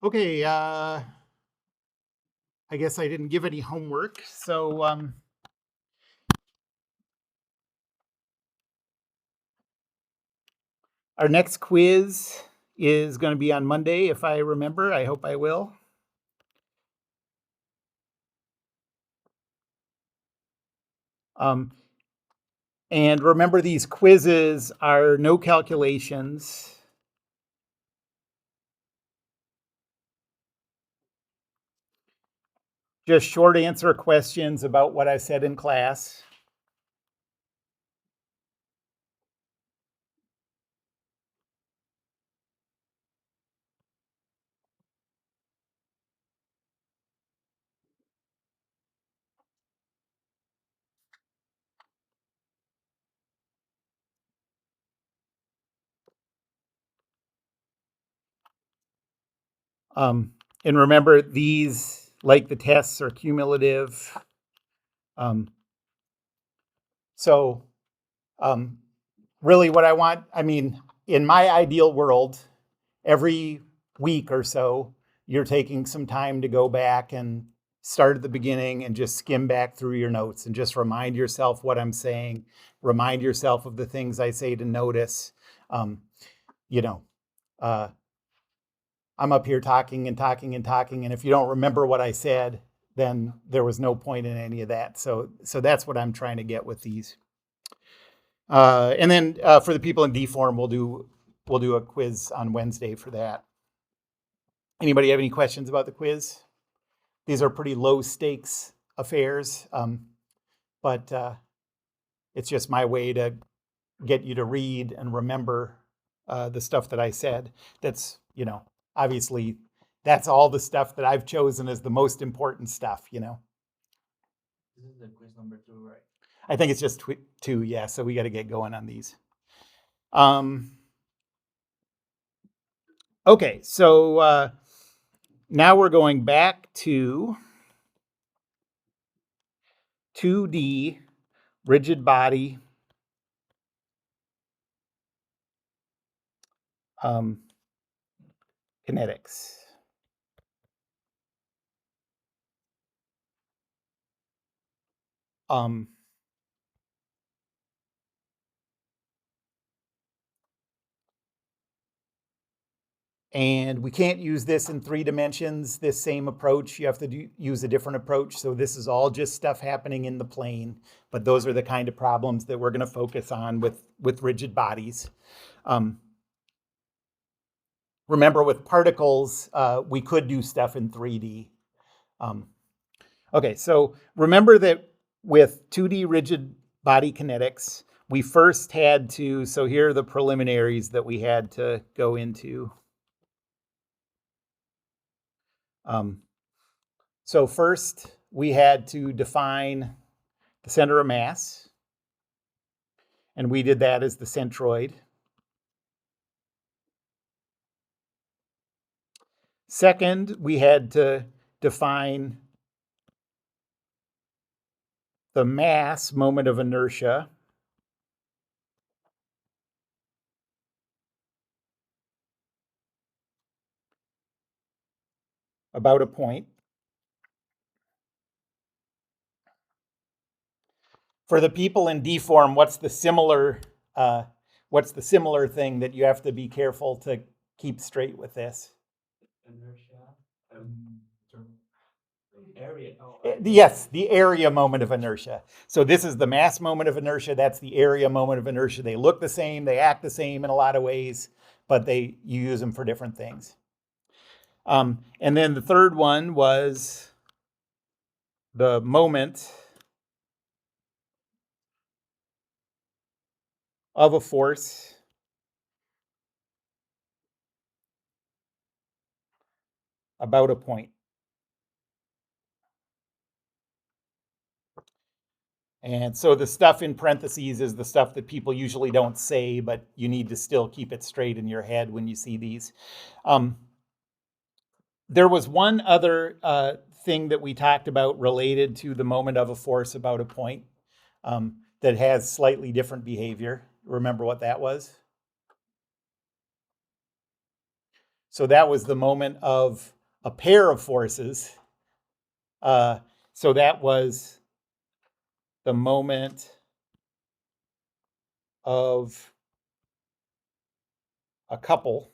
Okay, I guess I didn't give any homework. So our next quiz is going to be on Monday, if I remember. I hope I will. Um, and remember, these quizzes are no calculations. Just short answer questions about what I said in class. Um, and remember, these, like the tests, are cumulative. Um, so, um, really, what I want, I mean, in my ideal world, every week or so, you're taking some time to go back and start at the beginning and just skim back through your notes and just remind yourself what I'm saying, remind yourself of the things I say to notice. Um, you know, uh, I'm up here talking and talking and talking, and if you don't remember what I said, then there was no point in any of that. So that's what I'm trying to get with these. And then for the people in D form, we'll do a quiz on Wednesday for that. Anybody have any questions about the quiz? These are pretty low stakes affairs, but it's just my way to get you to read and remember the stuff that I said. That's, obviously that's all the stuff that I've chosen as the most important stuff. This is the quiz number 2, right? I think it's just two, yeah. So we got to get going on these. Okay, so now we're going back to 2D rigid body kinetics. Um, and we can't use this in 3 dimensions, this same approach. You have to use a different approach. So this is all just stuff happening in the plane. But those are the kind of problems that we're going to focus on with rigid bodies. Remember, with particles, we could do stuff in 3D. Okay, so remember that with 2D rigid body kinetics, we first had to, so here are the preliminaries that we had to go into. So first, we had to define the center of mass, and we did that as the centroid. Second, we had to define the mass moment of inertia. About a point. For the people in D form, what's the similar thing that you have to be careful to keep straight with this? Inertia. Area. Yes, the area moment of inertia. So this is the mass moment of inertia. That's the area moment of inertia. They look the same. They act the same in a lot of ways, but you use them for different things. And then the third one was the moment of a force about a point. And so the stuff in parentheses is the stuff that people usually don't say, but you need to still keep it straight in your head when you see these. There was one other thing that we talked about related to the moment of a force about a point that has slightly different behavior. Remember what that was? So that was the moment of a pair of forces. So that was the moment of a couple.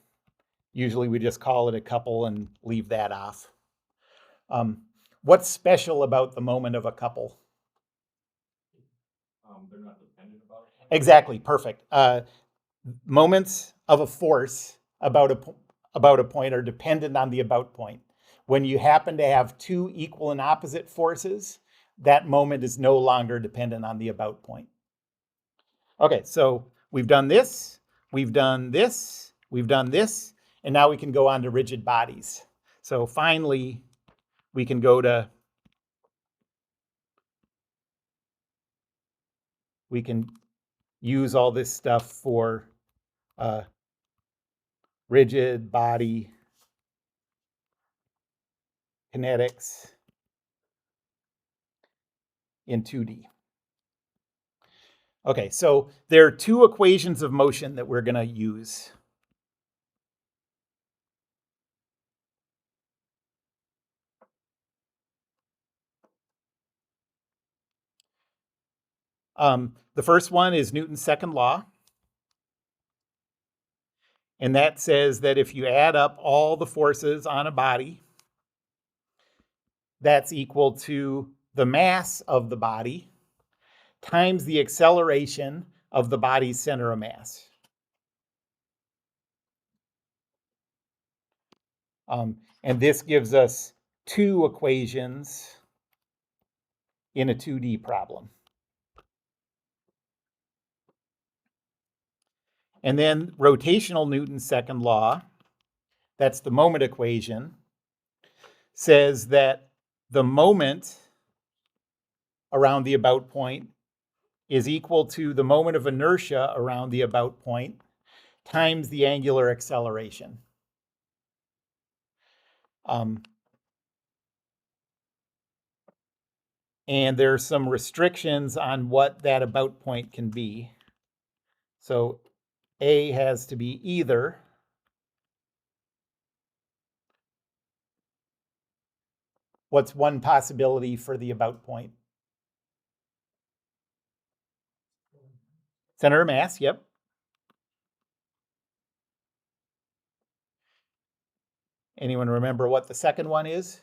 Usually we just call it a couple and leave that off. What's special about the moment of a couple? They're not dependent about it. Exactly, perfect. Moments of a force about a point are dependent on the about point. When you happen to have two equal and opposite forces, that moment is no longer dependent on the about point. Okay, so we've done this, we've done this, we've done this, and now we can go on to rigid bodies. So finally, we can go to, we can use all this stuff for rigid body kinetics in 2D. Okay, so there are two equations of motion that we're going to use. The first one is Newton's second law. And that says that if you add up all the forces on a body, that's equal to the mass of the body times the acceleration of the body's center of mass. And this gives us two equations in a 2D problem. And then rotational Newton's second law, that's the moment equation, says that the moment around the about point is equal to the moment of inertia around the about point times the angular acceleration. And there are some restrictions on what that about point can be. So A has to be either what's one possibility for the about point? Center of mass, yep. Anyone remember what the second one is?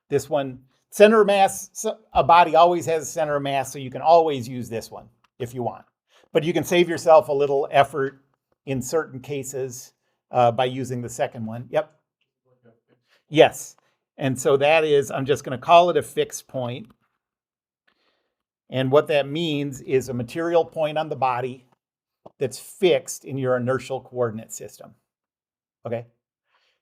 This one, center of mass, a body always has a center of mass, so you can always use this one if you want. But you can save yourself a little effort in certain cases by using the second one. Yep. Yes. And so that is, I'm just going to call it a fixed point. And what that means is a material point on the body that's fixed in your inertial coordinate system. Okay?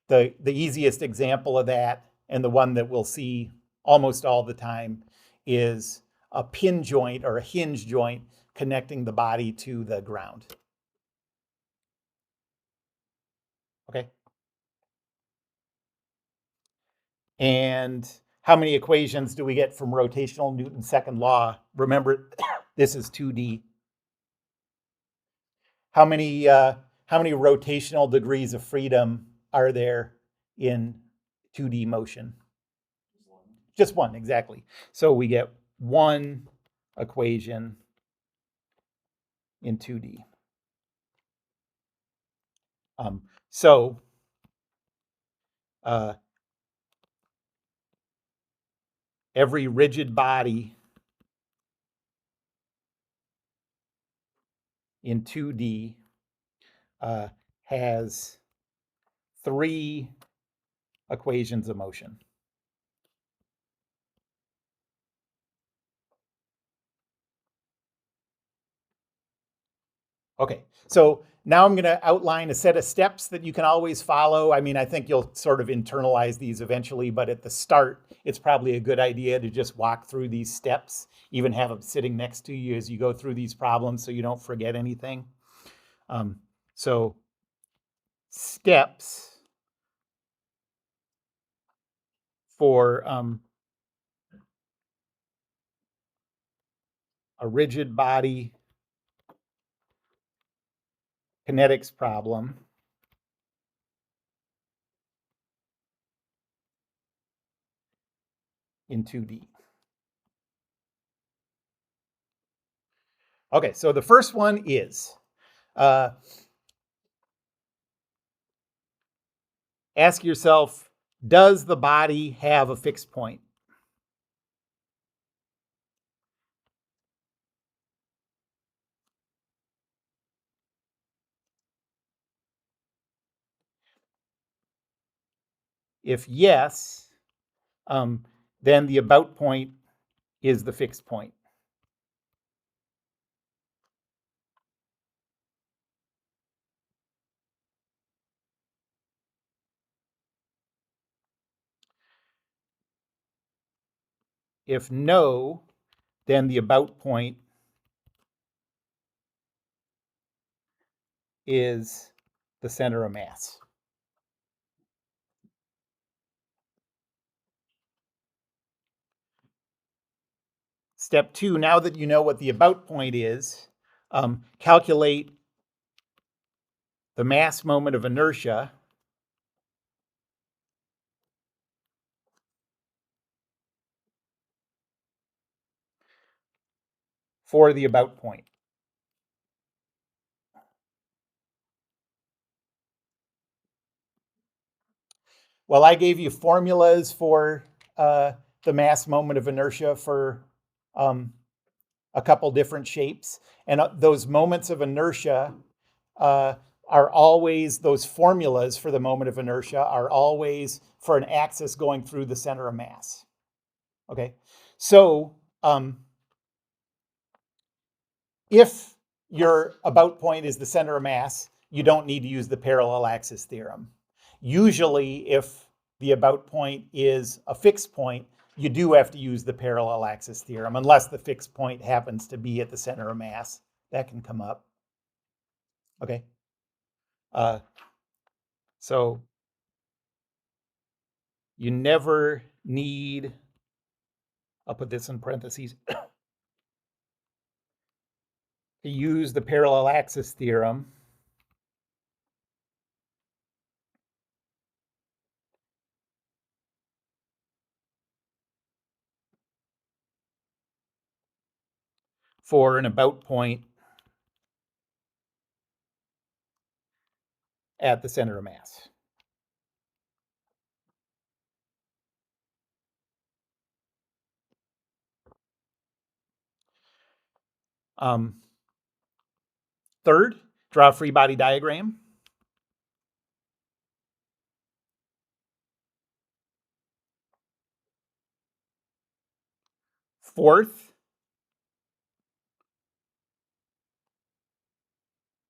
The easiest example of that, and the one that we'll see almost all the time, is a pin joint or a hinge joint connecting the body to the ground. Okay? And how many equations do we get from rotational Newton's second law? Remember, this is 2D. How many rotational degrees of freedom are there in 2D motion? Just one, exactly. So we get one equation in 2D. So every rigid body in 2D has three equations of motion. Okay, so now I'm going to outline a set of steps that you can always follow. I mean, I think you'll sort of internalize these eventually, but at the start, it's probably a good idea to just walk through these steps, even have them sitting next to you as you go through these problems so you don't forget anything. So steps for a rigid body kinetics problem in 2D. Okay, so the first one is ask yourself, does the body have a fixed point? If yes, then the about point is the fixed point. If no, then the about point is the center of mass. Step 2, now that you know what the about point is, calculate the mass moment of inertia for the about point. Well, I gave you formulas for the mass moment of inertia for a couple different shapes. And those moments of inertia are always, those formulas for the moment of inertia are always for an axis going through the center of mass. Okay, so if your about point is the center of mass, you don't need to use the parallel axis theorem. Usually, if the about point is a fixed point, you do have to use the parallel axis theorem, unless the fixed point happens to be at the center of mass. That can come up. Okay. So you never need, I'll put this in parentheses, to use the parallel axis theorem for an about point at the center of mass. Third, draw a free body diagram. Fourth,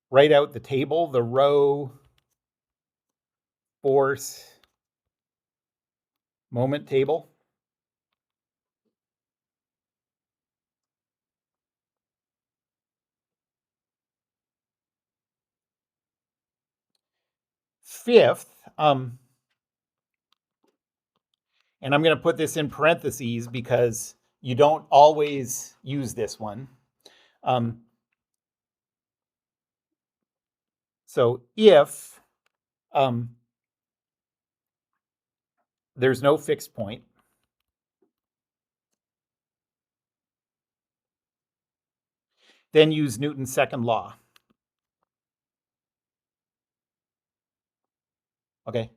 write out the table, the row, force, moment table. Fifth, and I'm going to put this in parentheses because you don't always use this one. So if there's no fixed point, then use Newton's second law. Okay.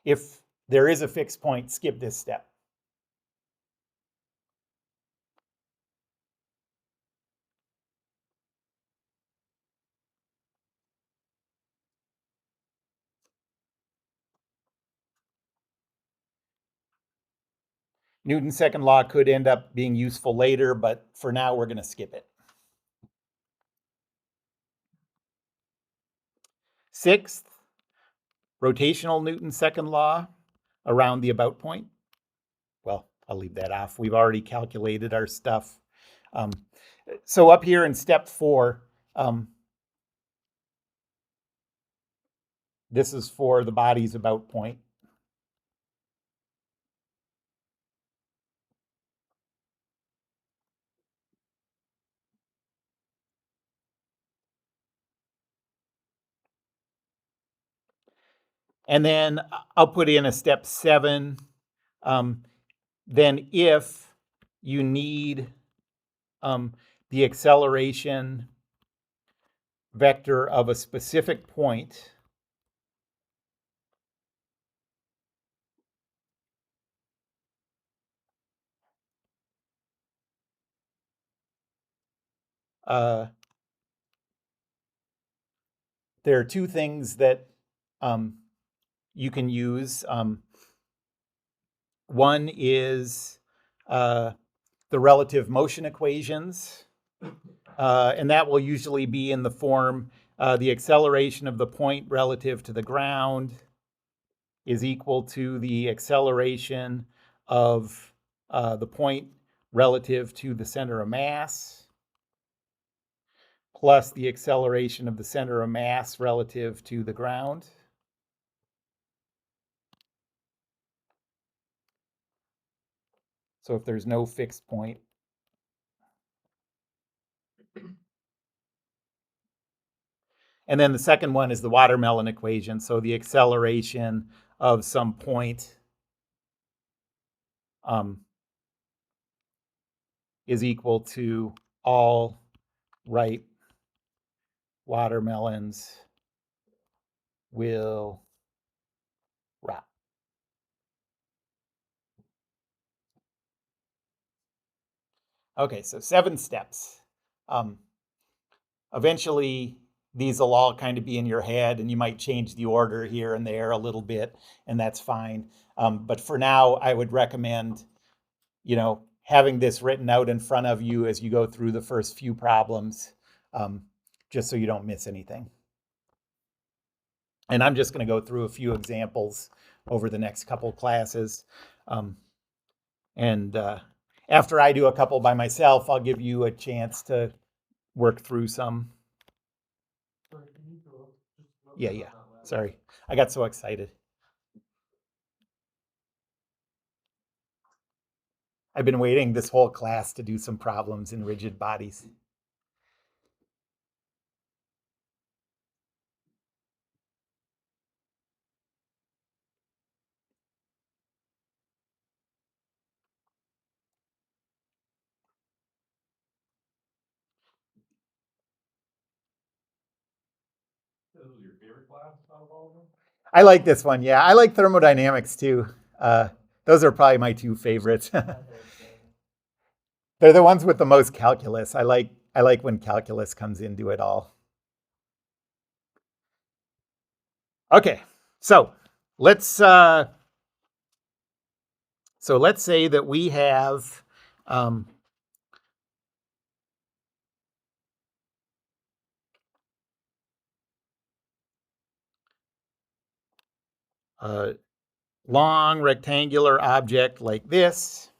If there is a fixed point, skip this step. Newton's second law could end up being useful later, but for now we're going to skip it. Sixth, rotational Newton's second law around the about point. Well, I'll leave that off. We've already calculated our stuff. So up here in step 4, this is for the body's about point. And then I'll put in a step 7. then if you need the acceleration vector of a specific point, there are two things that you can use. One is the relative motion equations, and that will usually be in the form the acceleration of the point relative to the ground is equal to the acceleration of the point relative to the center of mass plus the acceleration of the center of mass relative to the ground. So if there's no fixed point. And then the second one is the watermelon equation. So the acceleration of some point is equal to all ripe watermelons will rot. Okay, so 7 steps. Eventually, these will all kind of be in your head, and you might change the order here and there a little bit, and that's fine. But for now, I would recommend, having this written out in front of you as you go through the first few problems, just so you don't miss anything. And I'm just going to go through a few examples over the next couple classes. And after I do a couple by myself, I'll give you a chance to work through some. Yeah. Sorry. I got so excited. I've been waiting this whole class to do some problems in rigid bodies. This was your favorite class out of all of them? I like this one. Yeah, I like thermodynamics too. Those are probably my 2 favorites. They're the ones with the most calculus. I like when calculus comes into it all. Okay, so let's say that we have a long rectangular object like this.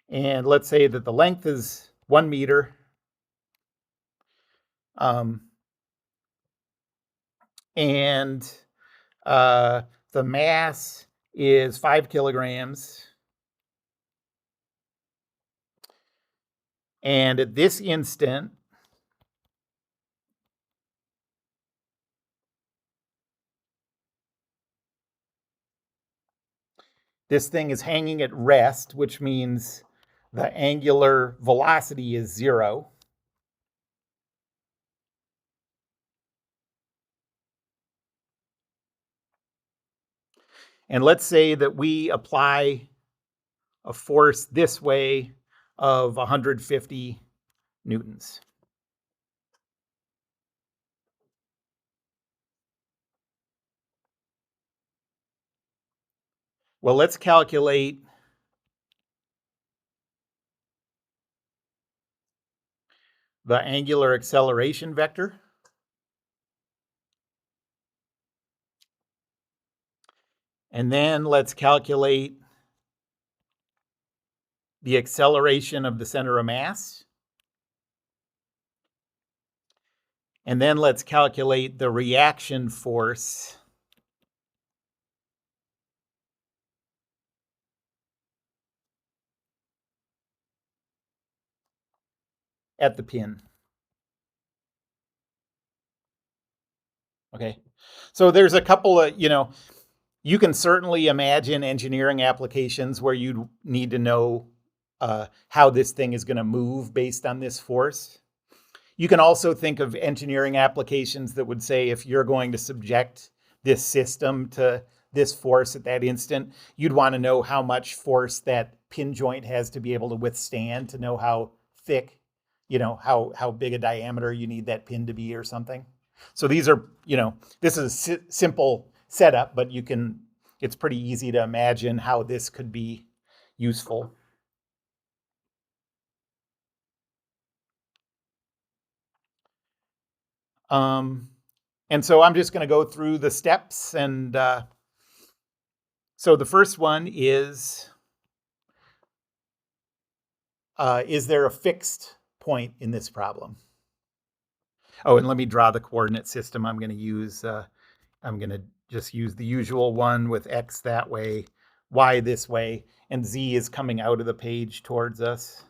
And let's say that the length is 1 meter. And the mass is 5 kilograms. And at this instant, this thing is hanging at rest, which means the angular velocity is 0. And let's say that we apply a force this way of 150 newtons. Well, let's calculate the angular acceleration vector. And then let's calculate the acceleration of the center of mass. And then let's calculate the reaction force at the pin. Okay, so there's a couple of, You can certainly imagine engineering applications where you'd need to know how this thing is going to move based on this force. You can also think of engineering applications that would say if you're going to subject this system to this force at that instant, you'd want to know how much force that pin joint has to be able to withstand to know how thick, how big a diameter you need that pin to be or something. So these are, this is a simple setup, but it's pretty easy to imagine how this could be useful. And so I'm just going to go through the steps. And so the first one is there a fixed point in this problem? Oh, and let me draw the coordinate system I'm going to use. I'm going to just use the usual one with X that way, Y this way, and Z is coming out of the page towards us.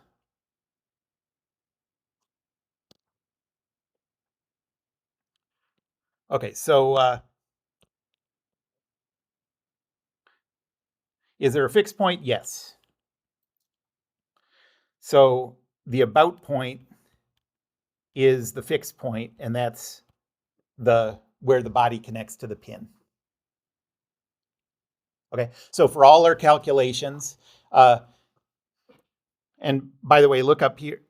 Okay, so is there a fixed point? Yes. So the about point is the fixed point, and that's where the body connects to the pin. Okay, so for all our calculations, and by the way, look up here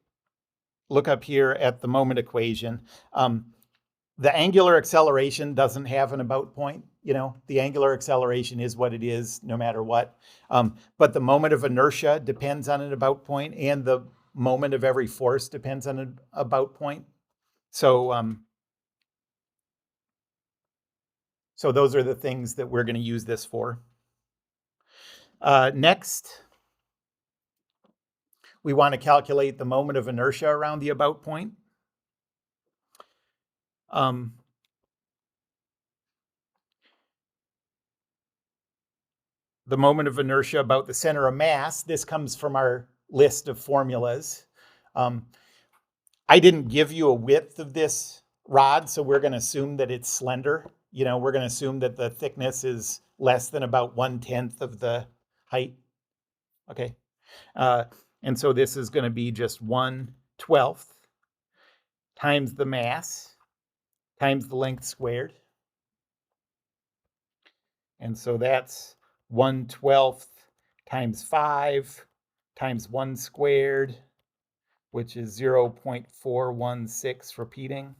at the moment equation. The angular acceleration doesn't have an about point. The angular acceleration is what it is no matter what. But the moment of inertia depends on an about point, and the moment of every force depends on an about point. So those are the things that we're going to use this for. Next, we want to calculate the moment of inertia around the about point. The moment of inertia about the center of mass, this comes from our list of formulas. I didn't give you a width of this rod, so we're going to assume that it's slender. We're going to assume that the thickness is less than about 1/10 of the height. Okay. And so this is going to be just 1/12 times the mass times the length squared. And so that's 1/12 times 5 times 1 squared, which is 0.416 repeating.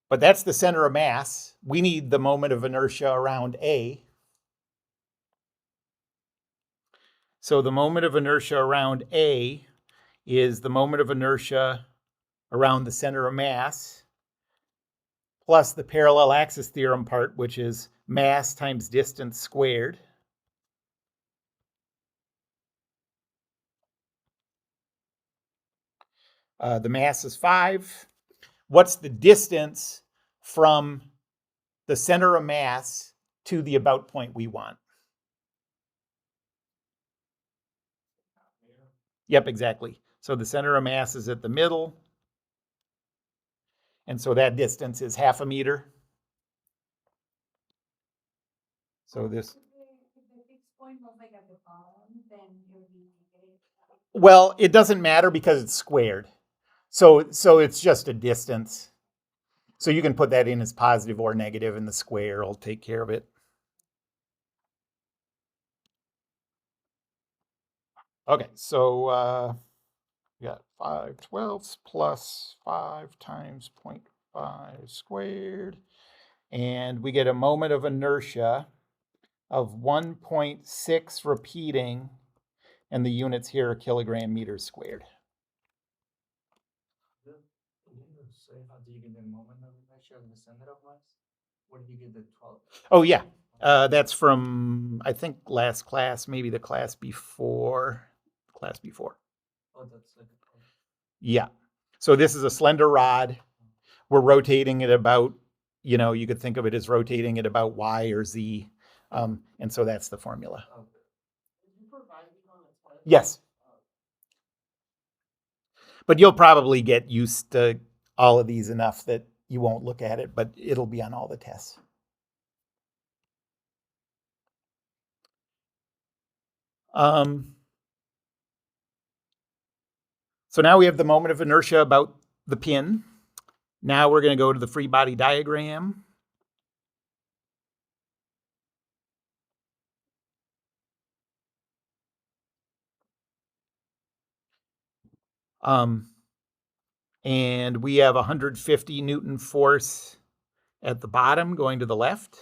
But that's the center of mass. We need the moment of inertia around A. So the moment of inertia around A is the moment of inertia around the center of mass plus the parallel axis theorem part, which is mass times distance squared. The mass is 5. What's the distance from the center of mass to the about point we want? Yep, exactly. So the center of mass is at the middle. And so that distance is 1/2 meter. So this. Well, it doesn't matter because it's squared. So it's just a distance. So you can put that in as positive or negative, and the square will take care of it. Okay, so we got 5/12 plus 5 times 0.5 squared. And we get a moment of inertia of 1.6 repeating, and the units here are kilogram meters squared. How do you get the moment of inertia of the center of mass? Where did you get the 12? Oh, yeah. That's from, I think, last class, maybe the class before. Oh, that's like. Yeah. So this is a slender rod. We're rotating it about, you could think of it as rotating at about Y or Z. And so that's the formula. Yes. But you'll probably get used to all of these enough that you won't look at it, but it'll be on all the tests. So now we have the moment of inertia about the pin. Now we're going to go to the free body diagram. And we have 150 Newton force at the bottom going to the left.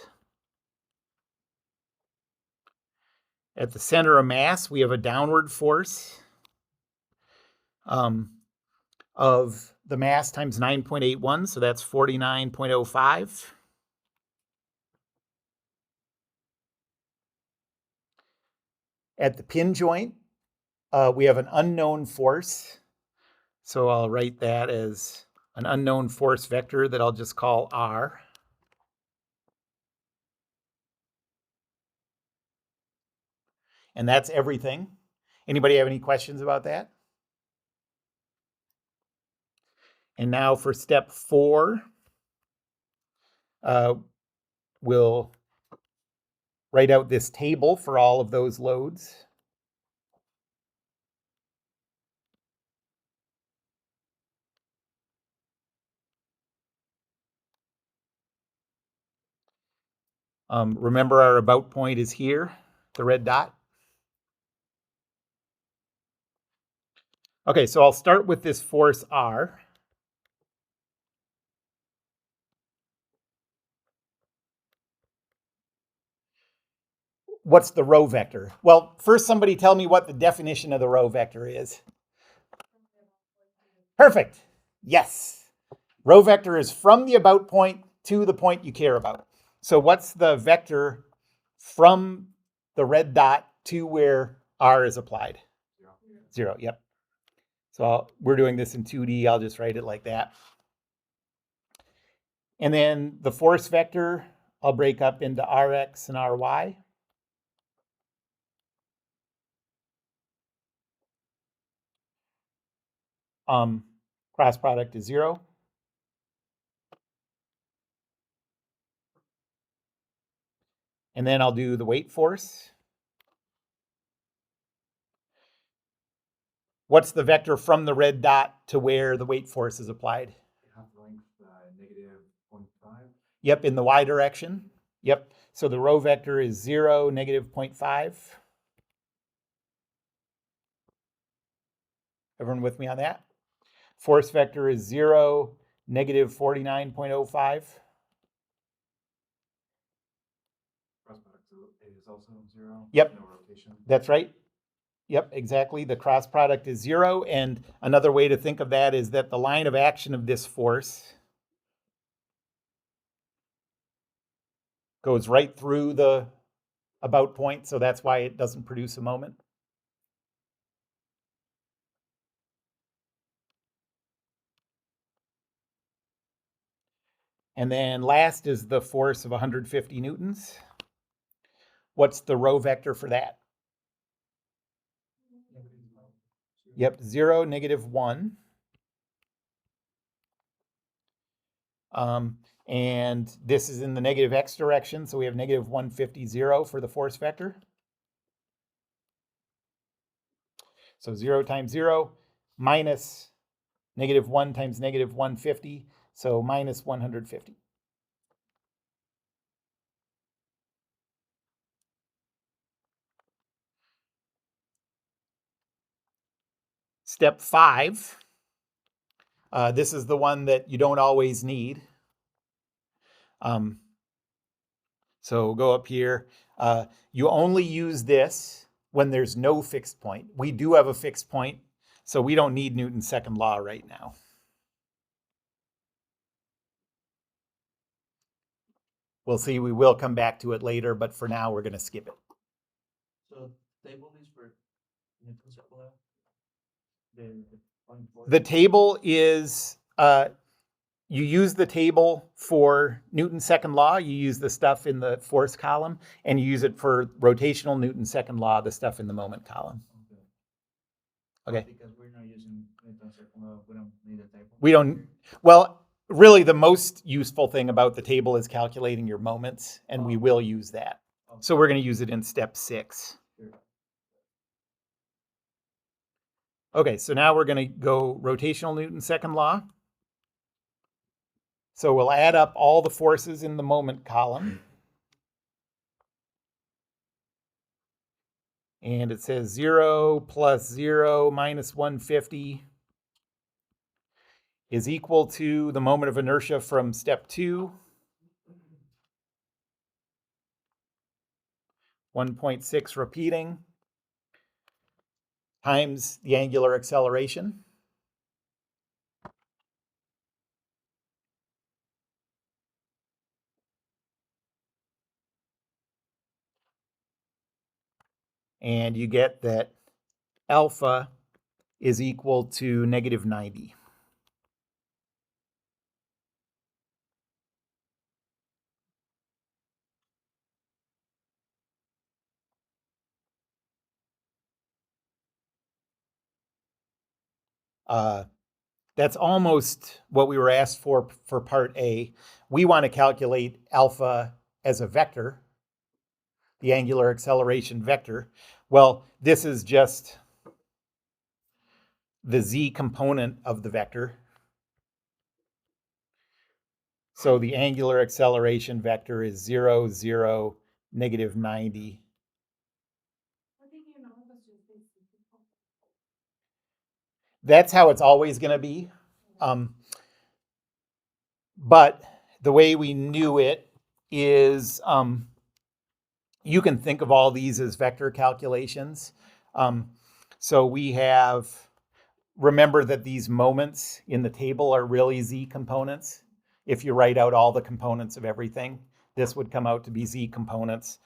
At the center of mass, we have a downward force of the mass times 9.81, so that's 49.05. At the pin joint, we have an unknown force. So I'll write that as an unknown force vector that I'll just call R. And that's everything. Anybody have any questions about that? And now for step 4, we'll write out this table for all of those loads. Remember our about point is here, the red dot. Okay, so I'll start with this force R. What's the row vector? Well, first somebody tell me what the definition of the row vector is. Perfect. Yes. Row vector is from the about point to the point you care about. So what's the vector from the red dot to where R is applied? 0, yep. So we're doing this in 2D. I'll just write it like that. And then the force vector, I'll break up into Rx and Ry. Cross product is 0. And then I'll do the weight force. What's the vector from the red dot to where the weight force is applied? Half length negative 0.5. Yep, in the y direction. Yep. So the row vector is 0, negative 0.5. Everyone with me on that? Force vector is 0, negative 49.05. Cross product is also 0. Yep. No rotation. That's right. Yep, exactly. The cross product is 0. And another way to think of that is that the line of action of this force goes right through the about point. So that's why it doesn't produce a moment. And then last is the force of 150 newtons. What's the row vector for that? Yep, 0, negative 1. And this is in the negative x direction, so we have negative 150, 0 for the force vector. So 0 times 0 minus negative 1 times negative 150, so minus 150. Step 5, this is the one that you don't always need. So go up here. You only use this when there's no fixed point. We do have a fixed point, so we don't need Newton's second law right now. We'll see, we will come back to it later, but for now we're going to skip it. So table is for Newton's second law? The table is, you use the table for Newton's second law, you use the stuff in the force column, and you use it for rotational Newton's second law, the stuff in the moment column. Okay. Okay. Because we're not using Newton's We don't need a table. We don't, well, really the most useful thing about the table is calculating your moments, and we will use that. So we're going to use it in step 6. Sure. Okay, so now we're going to go rotational Newton's second law. So we'll add up all the forces in the moment column. And it says 0 plus 0 minus 150 is equal to the moment of inertia from step 2, 1.6 repeating, times the angular acceleration. And you get that alpha is equal to negative 90. That's almost what we were asked for part A. We want to calculate alpha as a vector, the angular acceleration vector. Well, this is just the z component of the vector. So the angular acceleration vector is 0, 0, negative 90. That's how it's always going to be. But the way we knew it is you can think of all these as vector calculations. So we have, remember that these moments in the table are really z components. If you write out all the components of everything, this would come out to be z components.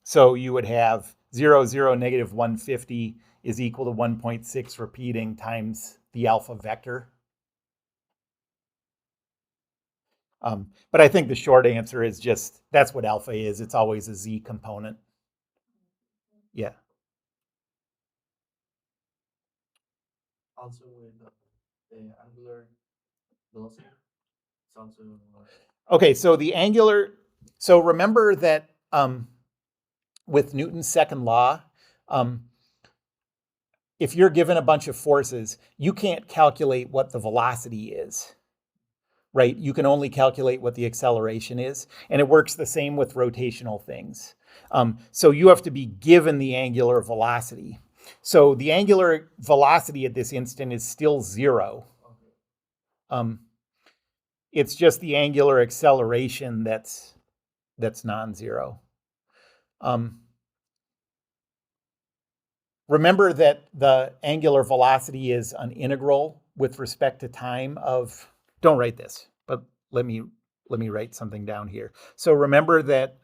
So you would have 0, 0, negative 150 is equal to 1.6 repeating times the alpha vector. But I think the short answer is just, that's what alpha is. It's always a z component. Yeah. Also with the angular velocity, it's also Okay, so the angular, so remember that with Newton's second law, if you're given a bunch of forces, you can't calculate what the velocity is, right? You can only calculate what the acceleration is. And it works the same with rotational things. So you have to be given the angular velocity. So the angular velocity at this instant is still 0. It's just the angular acceleration that's non-zero. Remember that the angular velocity is an integral with respect to time of, don't write this, but let me write something down here. So remember that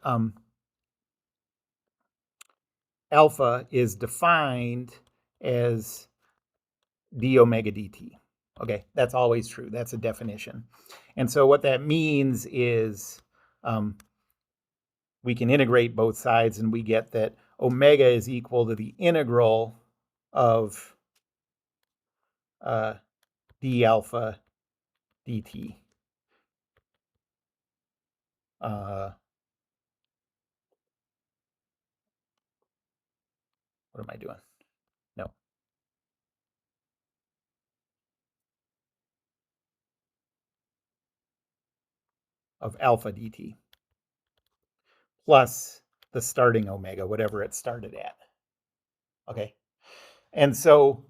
alpha is defined as d omega dt. Okay, that's always true. That's a definition. And so what that means is we can integrate both sides and we get that omega is equal to the integral of d alpha dt. What am I doing? No. Of alpha dt plus the starting omega, whatever it started at. Okay. And so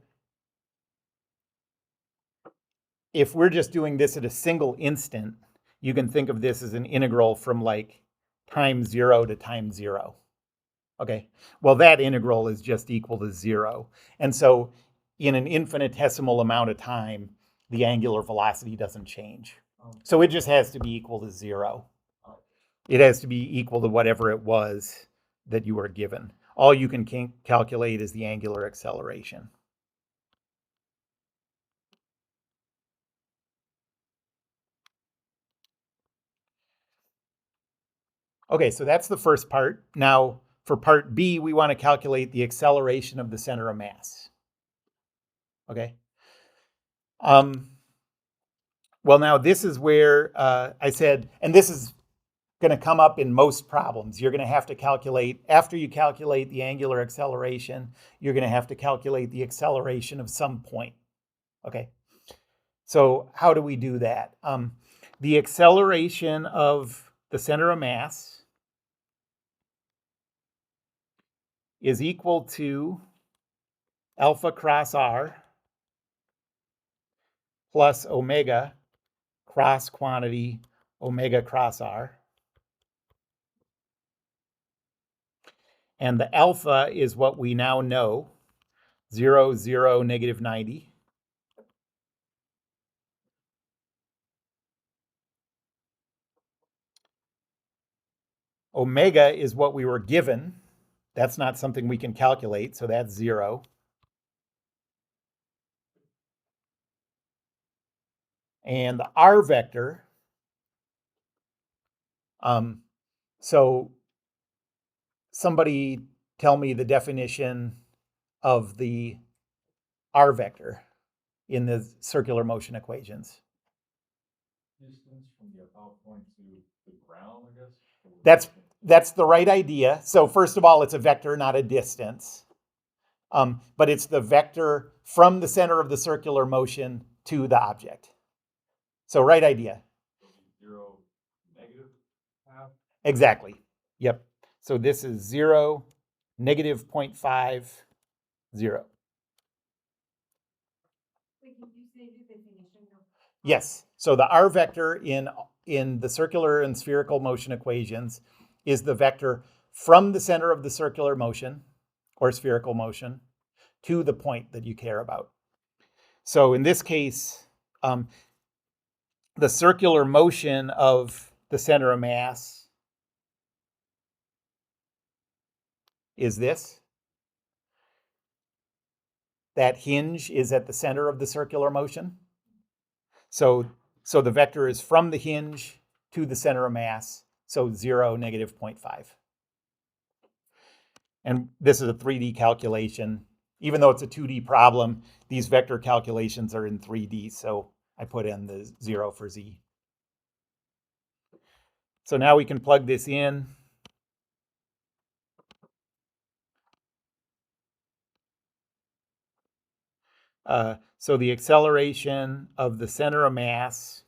if we're just doing this at a single instant, you can think of this as an integral from like time 0 to time 0. Okay. Well, that integral is just equal to 0. And so in an infinitesimal amount of time, the angular velocity doesn't change. So it just has to be equal to 0. It has to be equal to whatever it was that you were given. All you can calculate is the angular acceleration. Okay, so that's the first part. Now, for part B, we want to calculate the acceleration of the center of mass. Okay. Well, now this is where I said, and this is going to come up in most problems. You're going to have to calculate, after you calculate the angular acceleration, you're going to have to calculate the acceleration of some point. Okay. So how do we do that? The acceleration of the center of mass is equal to alpha cross r plus omega cross quantity omega cross r. And the alpha is what we now know, 0, 0, negative 90. Omega is what we were given. That's not something we can calculate, so that's 0. And the r vector, so somebody tell me the definition of the r vector in the circular motion equations. Distance from the about point to the ground, I guess? That's the right idea. So first of all, it's a vector, not a distance. But it's the vector from the center of the circular motion to the object. So right idea. 0, negative half? Exactly. Yep. So this is 0, negative 0.5, 0. Yes. So the r vector in the circular and spherical motion equations is the vector from the center of the circular motion or spherical motion to the point that you care about. So in this case, the circular motion of the center of mass is this. That hinge is at the center of the circular motion. So the vector is from the hinge to the center of mass, so 0, negative 0.5. And this is a 3D calculation. Even though it's a 2D problem, these vector calculations are in 3D, so I put in the 0 for z. So now we can plug this in. So the acceleration of the center of mass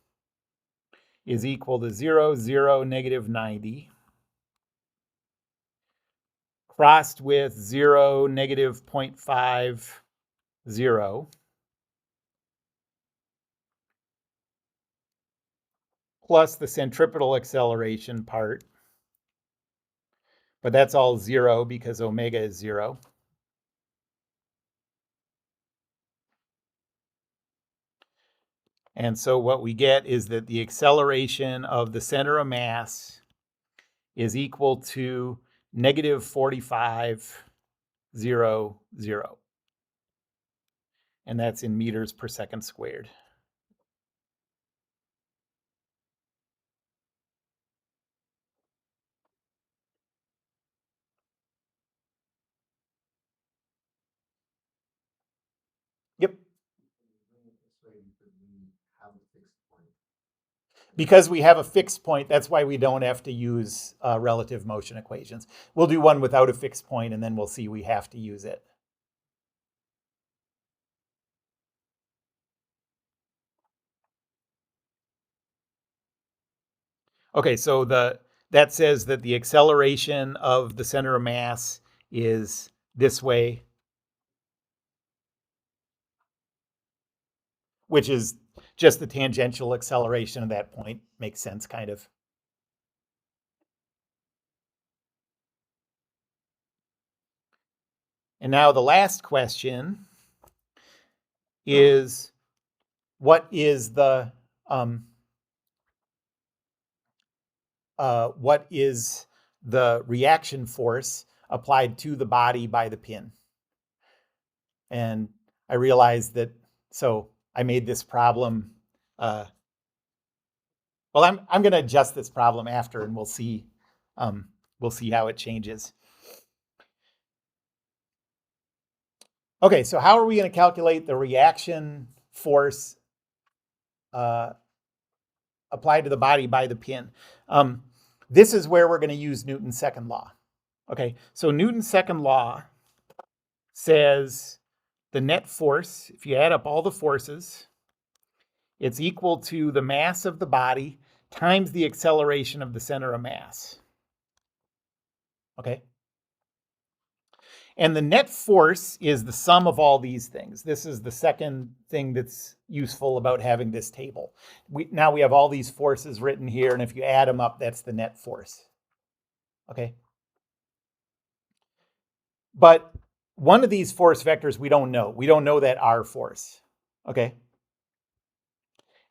is equal to 0, 0, negative 90, crossed with 0, negative 0.5, 0, plus the centripetal acceleration part. But that's all 0 because omega is 0. And so what we get is that the acceleration of the center of mass is equal to negative 45, 0, 0. And that's in meters per second squared. Yep. Because we have a fixed point, that's why we don't have to use relative motion equations. We'll do one without a fixed point, and then we'll see we have to use it. Okay, so that says that the acceleration of the center of mass is this way, which is just the tangential acceleration of that point. Makes sense, kind of. And now the last question is, what is the reaction force applied to the body by the pin? And I realized that, so I made this problem. Well, I'm going to adjust this problem after, and we'll see how it changes. Okay, so how are we going to calculate the reaction force applied to the body by the pin. This is where we're going to use Newton's second law. Okay, so Newton's second law says the net force, if you add up all the forces, it's equal to the mass of the body times the acceleration of the center of mass. Okay? And the net force is the sum of all these things. This is the second thing that's useful about having this table. Now we have all these forces written here, and if you add them up, that's the net force. Okay? But one of these force vectors we don't know. We don't know that R force. Okay?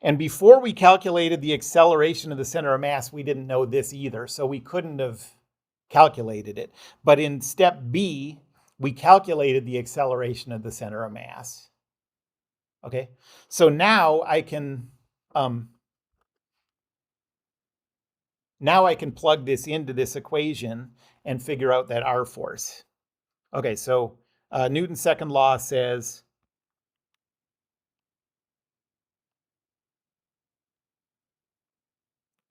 And before we calculated the acceleration of the center of mass, we didn't know this either, so we couldn't have calculated it. But in step B, we calculated the acceleration of the center of mass. Okay, so now I can plug this into this equation and figure out that R force. Okay, so Newton's second law says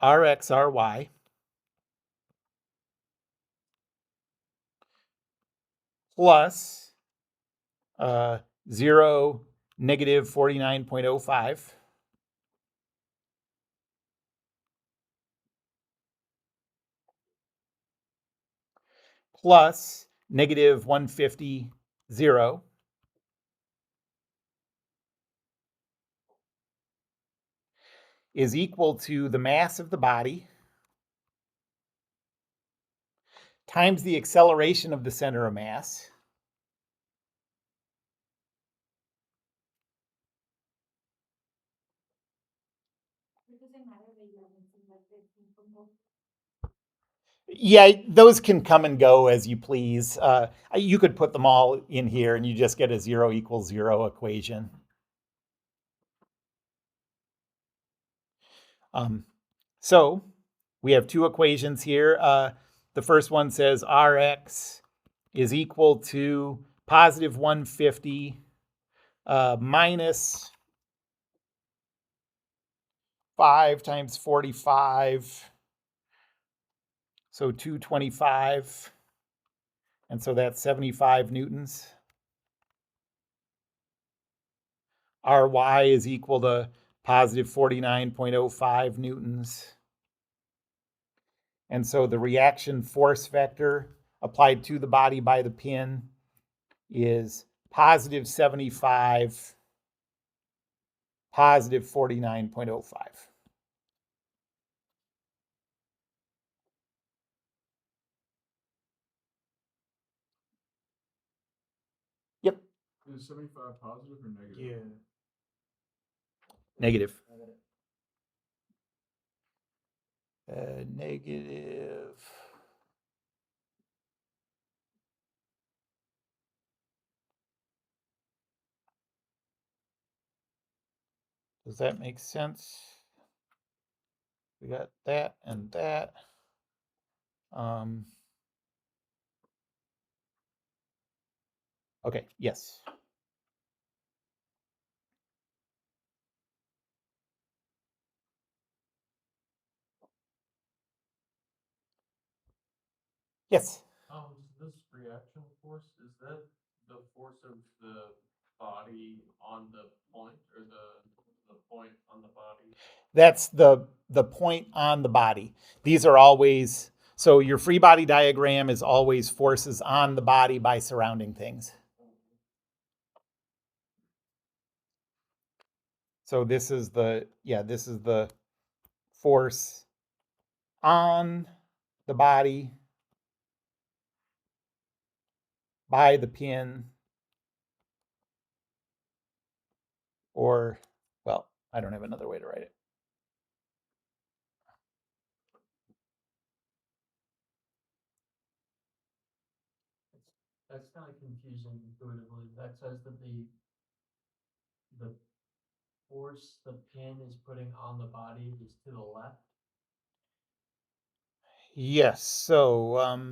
Rx, Ry plus 0, negative 49.05 plus negative 150, 0 is equal to the mass of the body times the acceleration of the center of mass Yeah, those can come and go as you please. You could put them all in here and you just get a 0 equals 0 equation. So we have two equations here. The first one says Rx is equal to positive 150 minus 5 times 45. So 225. And so that's 75 newtons. Ry is equal to positive 49.05 newtons. And so the reaction force vector applied to the body by the pin is positive 75, positive 49.05. Yep. Is 75 positive or negative? Yeah. Negative. Negative. Does that make sense? We got that and that. Okay, yes. Yes. This reaction force, is that the force of the body on the point, or the point on the body? That's the point on the body. These are always, so your free body diagram is always forces on the body by surrounding things. So this is the force on the body by the pin, or, well, I don't have another way to write it. That's kind of confusing intuitively. That says that the force the pin is putting on the body is to the left. Yes, so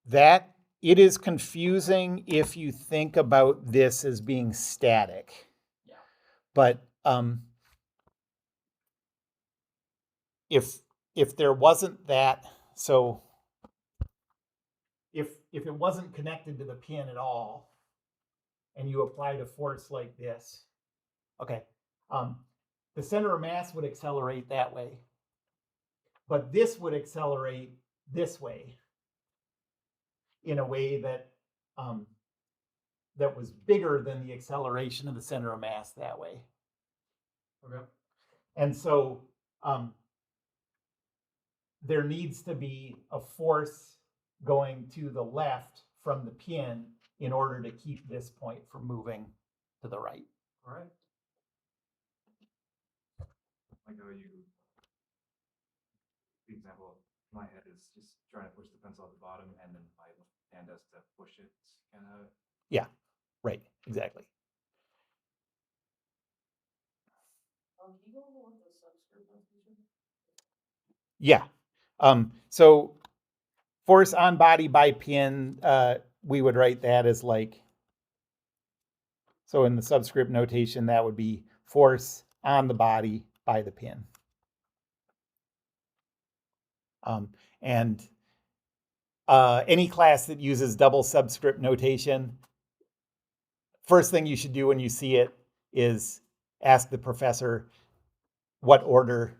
that it is confusing if you think about this as being static. Yeah. But if there wasn't that, so if it wasn't connected to the pin at all, and you applied a force like this, okay, the center of mass would accelerate that way, but this would accelerate this way in a way that that was bigger than the acceleration of the center of mass that way. Okay. And so there needs to be a force going to the left from the pin in order to keep this point from moving to the right. All right. Like how you, the example in my head is just trying to push the pencil at the bottom and then my hand has to push it kind of. Yeah, right, exactly. Can you go over what the subscript notation? Yeah. So force on body by pin, we would write that as like, so in the subscript notation, that would be force on the body by the pin. And any class that uses double subscript notation, first thing you should do when you see it is ask the professor what order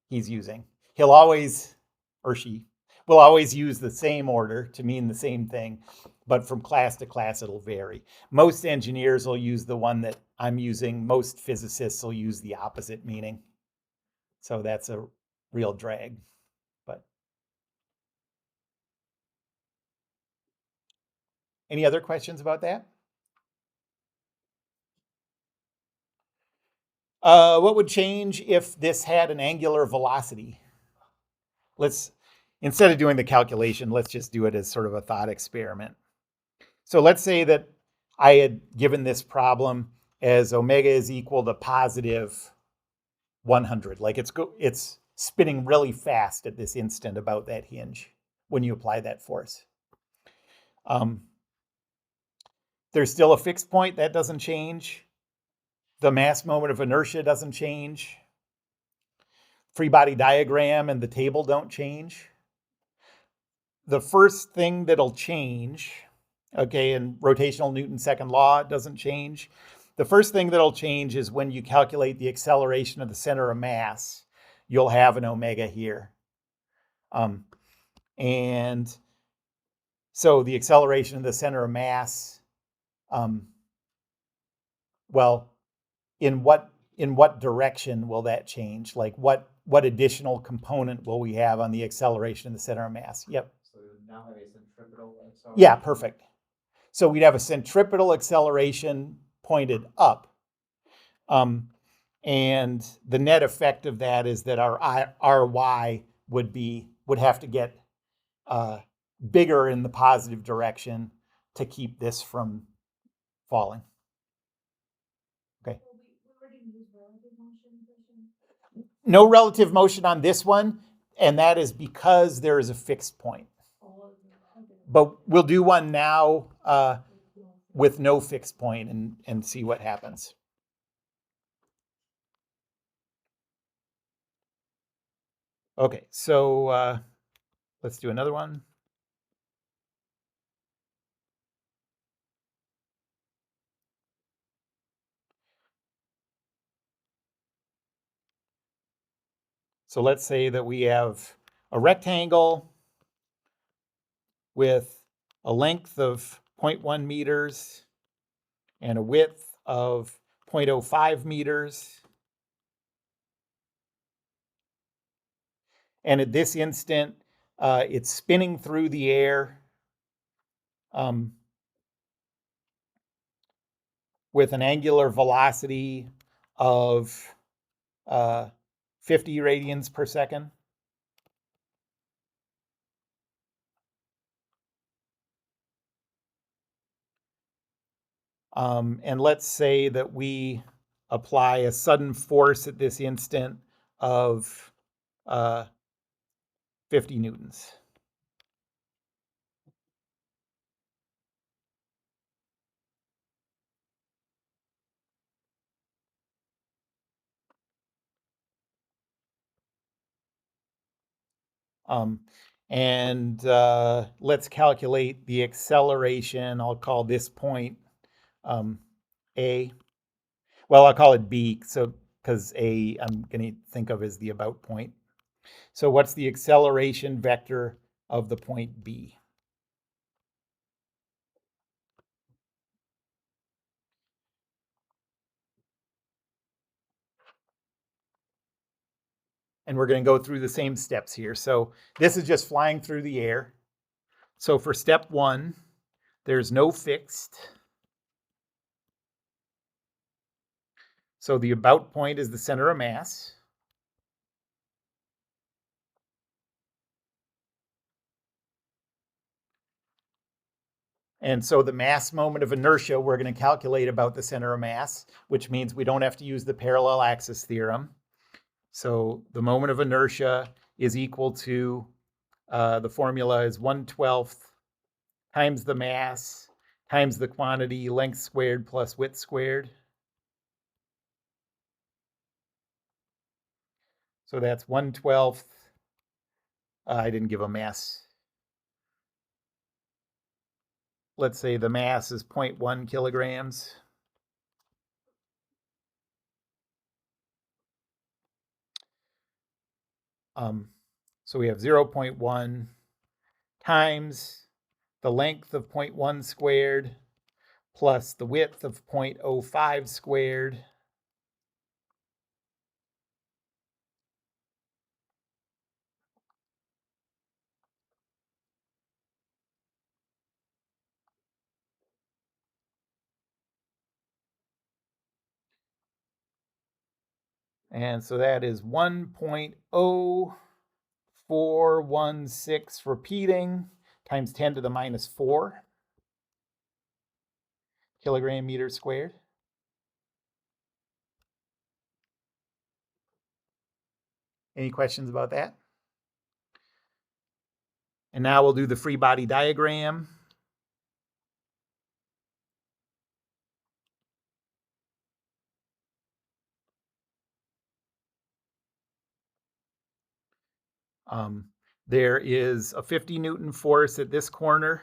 he's using. He'll always, or she, will always use the same order to mean the same thing, but from class to class it'll vary. Most engineers will use the one that I'm using. Most physicists will use the opposite meaning. So that's a real drag. But any other questions about that? What would change if this had an angular velocity? Instead of doing the calculation, let's just do it as sort of a thought experiment. So let's say that I had given this problem as omega is equal to positive 100. Like it's spinning really fast at this instant about that hinge when you apply that force. There's still a fixed point. That doesn't change. The mass moment of inertia doesn't change. Free body diagram and the table don't change. The first thing that'll change, okay, and rotational Newton's second law doesn't change. The first thing that'll change is when you calculate the acceleration of the center of mass, you'll have an omega here. And so the acceleration of the center of mass, well, in what direction will that change? Like what additional component will we have on the acceleration of the center of mass? Yep. So now have a centripetal acceleration. Yeah, perfect. So we'd have a centripetal acceleration pointed up. And the net effect of that is that our y would have to get bigger in the positive direction to keep this from falling. Okay. No relative motion on this one, and that is because there is a fixed point. But we'll do one now with no fixed point and see what happens. Okay, so let's do another one. So let's say that we have a rectangle with a length of 0.1 meters and a width of 0.05 meters. And at this instant, it's spinning through the air with an angular velocity of 50 radians per second. And let's say that we apply a sudden force at this instant of 50 newtons. Let's calculate the acceleration. I'll call this point A. Well, I'll call it B, so because A I'm going to think of as the about point. So what's the acceleration vector of the point B? And we're going to go through the same steps here. So this is just flying through the air. So for step 1, there's no fixed. So the about point is the center of mass. And so the mass moment of inertia, we're going to calculate about the center of mass, which means we don't have to use the parallel axis theorem. So the moment of inertia is equal to, the formula is 1/12 times the mass times the quantity length squared plus width squared. So that's 1/12. I didn't give a mass. Let's say the mass is 0.1 kilograms. So we have 0.1 times the length of 0.1 squared plus the width of 0.05 squared. And so that is 1.0416 repeating times 10 to the minus 4 kilogram meter squared. Any questions about that? And now we'll do the free body diagram. There is a 50 Newton force at this corner,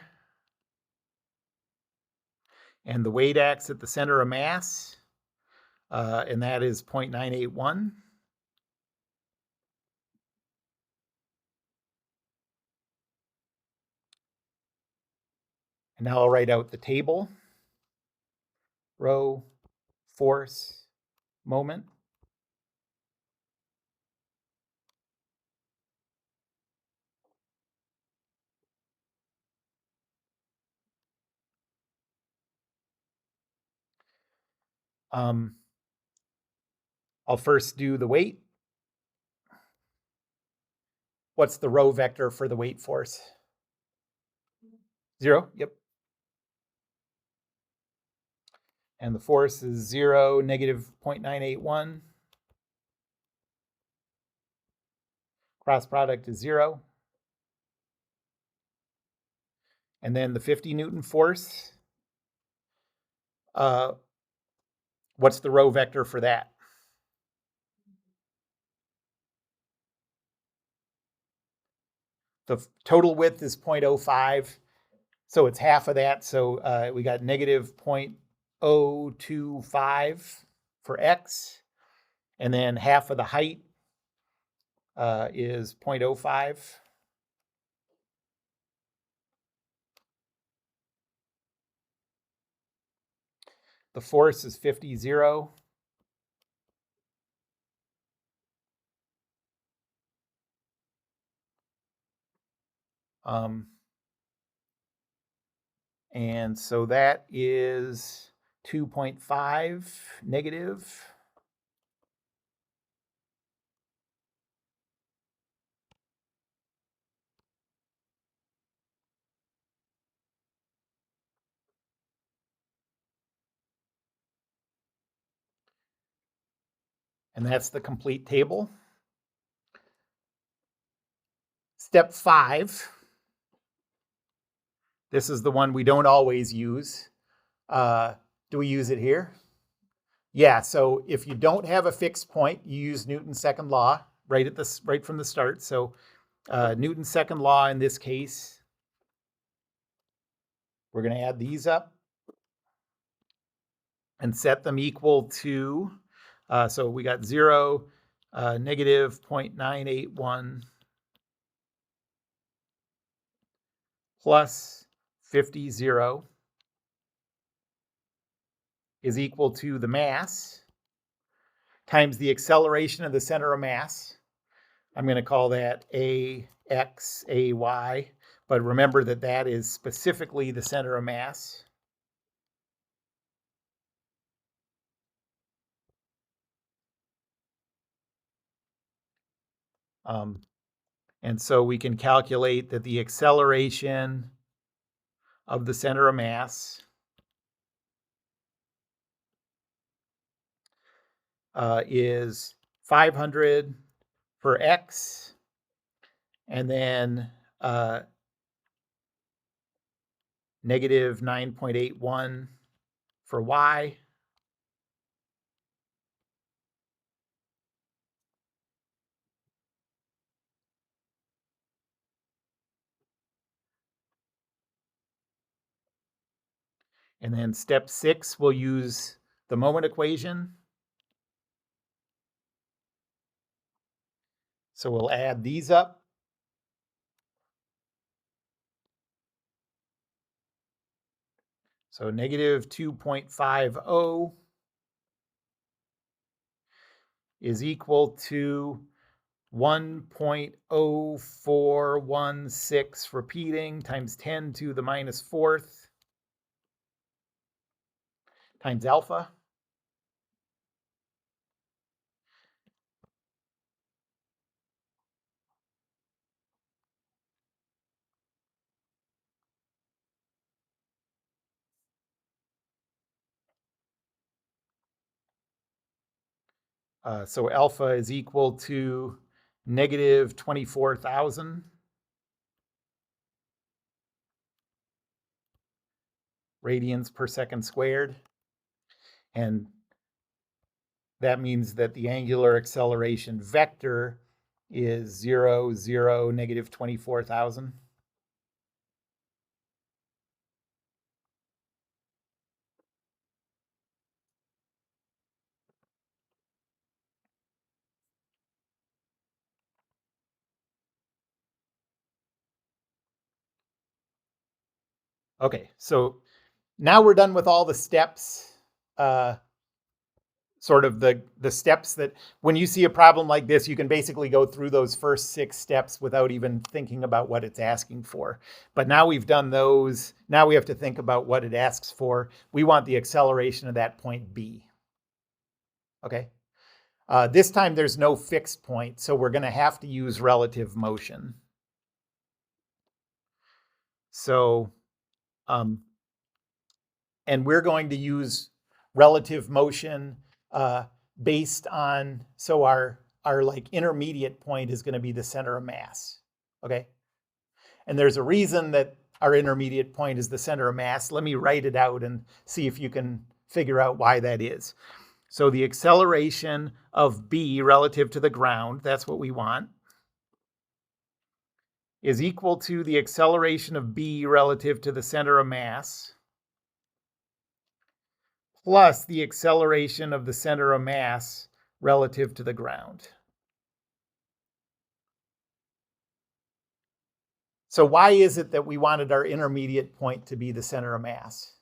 and the weight acts at the center of mass, and that is 0.981. And now I'll write out the table. Rho, force, moment. I'll first do the weight. What's the rho vector for the weight force? 0, yep. And the force is 0, negative 0.981. Cross product is 0. And then the 50 Newton force. What's the rho vector for that? The total width is 0.05, so it's half of that. So we got negative 0.025 for x, and then half of the height is 0.05. The force is 50, 0. And so that is 2.5 negative. And that's the complete table. Step 5. This is the one we don't always use. Do we use it here? Yeah, so if you don't have a fixed point, you use Newton's second law right from the start. So Newton's second law in this case. We're going to add these up and set them equal to, so we got 0, negative 0.981 plus 50, 0 is equal to the mass times the acceleration of the center of mass. I'm going to call that AX, AY, but remember that that is specifically the center of mass. And so we can calculate that the acceleration of the center of mass is 500 for X, and then negative 9.81 for Y. And then step 6, we'll use the moment equation. So we'll add these up. So negative 2.50 is equal to 1.0416 repeating times 10 to the minus 4th times alpha. So alpha is equal to negative 24,000 radians per second squared. And that means that the angular acceleration vector is 0, 0, negative 24,000. Okay, so now we're done with all the steps, sort of the steps that when you see a problem like this, you can basically go through those first 6 steps without even thinking about what it's asking for. But now we've done those. Now we have to think about what it asks for. We want the acceleration of that point B. Okay. This time there's no fixed point, so we're going to have to use relative motion. So, and we're going to use relative motion based on, so our like intermediate point is going to be the center of mass. Okay. And there's a reason that our intermediate point is the center of mass. Let me write it out and see if you can figure out why that is. So the acceleration of B relative to the ground, that's what we want, is equal to the acceleration of B relative to the center of mass plus the acceleration of the center of mass relative to the ground. So why is it that we wanted our intermediate point to be the center of mass?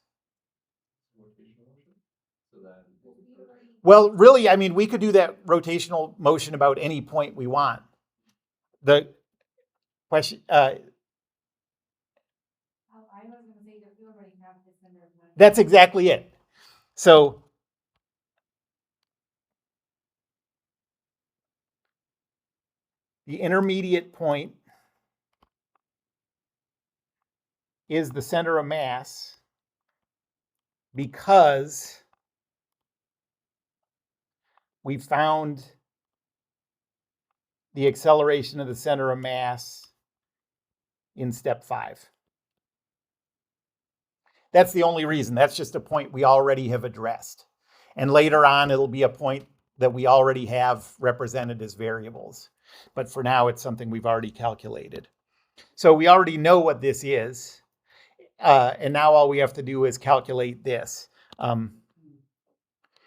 Well, really, I mean, we could do that rotational motion about any point we want. The question, I was going to say that we already have the center of mass. that's exactly it. So the intermediate point is the center of mass because we found the acceleration of the center of mass in step 5. That's the only reason. That's just a point we already have addressed. And later on, it'll be a point that we already have represented as variables. But for now, it's something we've already calculated. So we already know what this is. And now all we have to do is calculate this. And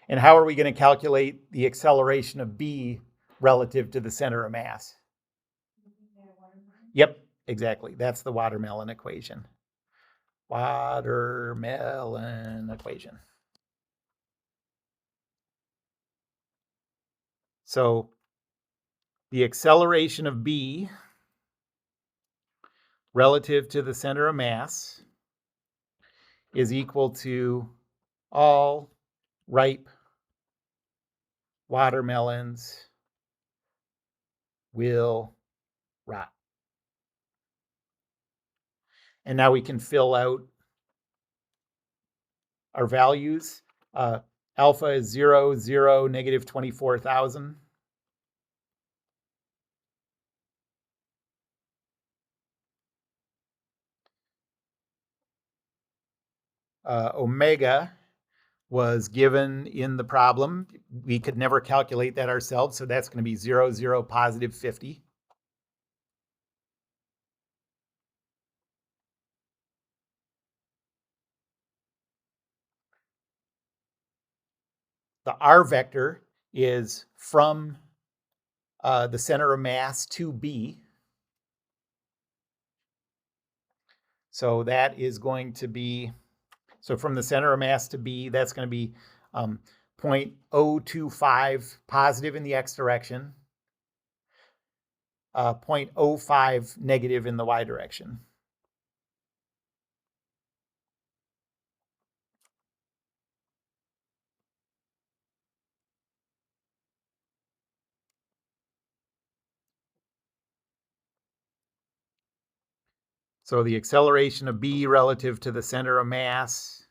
how are we going to calculate the acceleration of B relative to the center of mass? Yep, exactly. That's the watermelon equation. Watermelon equation. So the acceleration of B relative to the center of mass is equal to all ripe watermelons will rot. And now we can fill out our values. Alpha is 0, 0, negative 24,000. Omega was given in the problem. We could never calculate that ourselves, so that's going to be 0, 0, positive 50. The R vector is from the center of mass to B. So that is going to be, so from the center of mass to B, that's going to be 0.025 positive in the x direction, 0.05 negative in the y direction. So the acceleration of B relative to the center of mass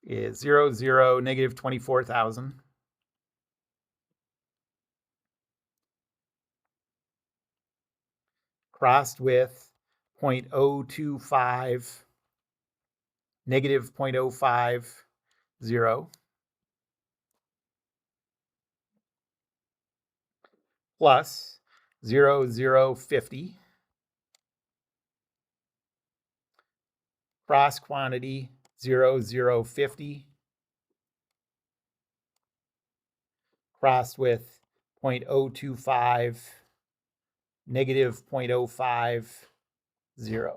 is 0, 0, negative 24,000. Crossed with 0.025, negative 0.050, plus 0, 0, 50. Cross quantity 0, 0, 50. Crossed with 0.025, negative 0.050.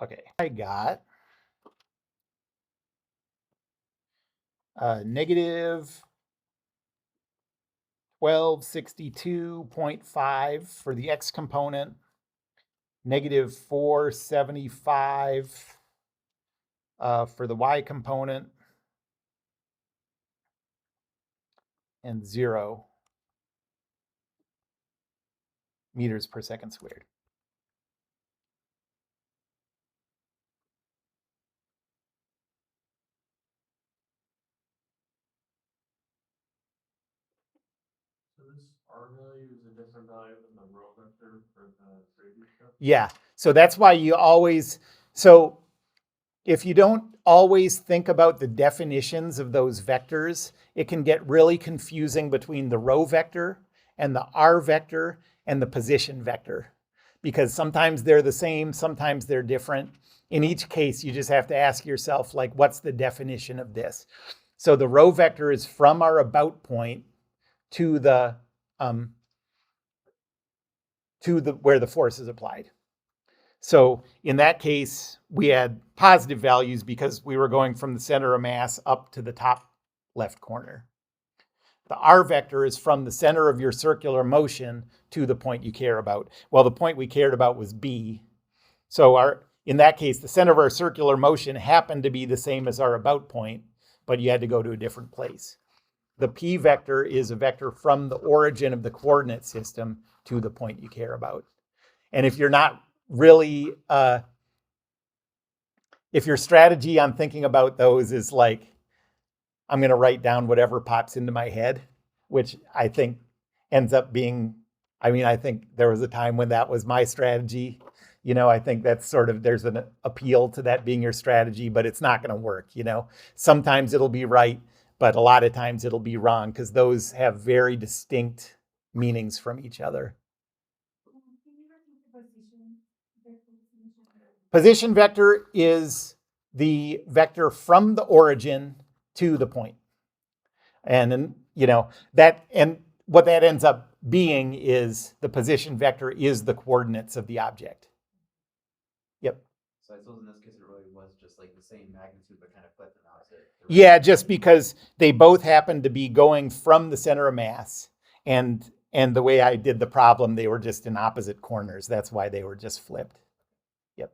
Okay, I got negative 1262.5 for the x component, negative 475 for the y component, and 0 meters per second squared. So this R value is a different value than the row vector for the previous step? Yeah, so that's why you always, so if you don't always think about the definitions of those vectors, it can get really confusing between the row vector and the R vector and the position vector, because sometimes they're the same, sometimes they're different. In each case, you just have to ask yourself, like, what's the definition of this? So the row vector is from our about point to the where the force is applied. So in that case, we had positive values because we were going from the center of mass up to the top left corner. The R vector is from the center of your circular motion to the point you care about. Well, the point we cared about was B. So in that case, the center of our circular motion happened to be the same as our about point, but you had to go to a different place. The P vector is a vector from the origin of the coordinate system to the point you care about. And if you're not really, if your strategy on thinking about those is like, I'm going to write down whatever pops into my head, which I think ends up being, I think there was a time when that was my strategy. I think that's sort of, there's an appeal to that being your strategy, but it's not going to work. Sometimes it'll be right, but a lot of times it'll be wrong because those have very distinct meanings from each other. Can you repeat the position? Position vector is the vector from the origin to the point. And what that ends up being is the position vector is the coordinates of the object. Yep. So I suppose in this case, it really was just like the same magnitude, but kind of flipped the opposite. Yeah, just because they both happen to be going from the center of mass, and the way I did the problem, they were just in opposite corners. That's why they were just flipped. Yep.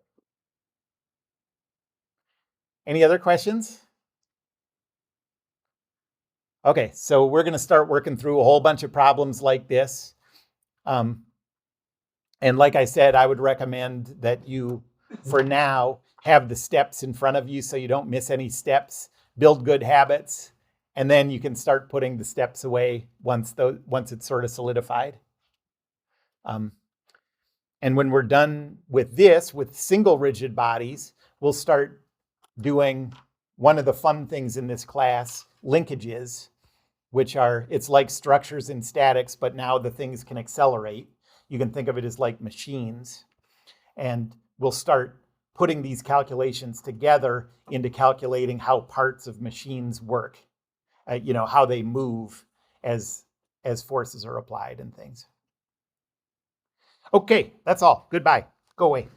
Any other questions? Okay, so we're going to start working through a whole bunch of problems like this. And like I said, I would recommend that you, for now, have the steps in front of you so you don't miss any steps, build good habits, and then you can start putting the steps away once it's sort of solidified. And when we're done with this, with single rigid bodies, we'll start doing one of the fun things in this class, linkages, which are, it's like structures in statics, but now the things can accelerate. You can think of it as like machines. And we'll start putting these calculations together into calculating how parts of machines work, how they move as forces are applied and things. Okay, that's all. Goodbye. Go away.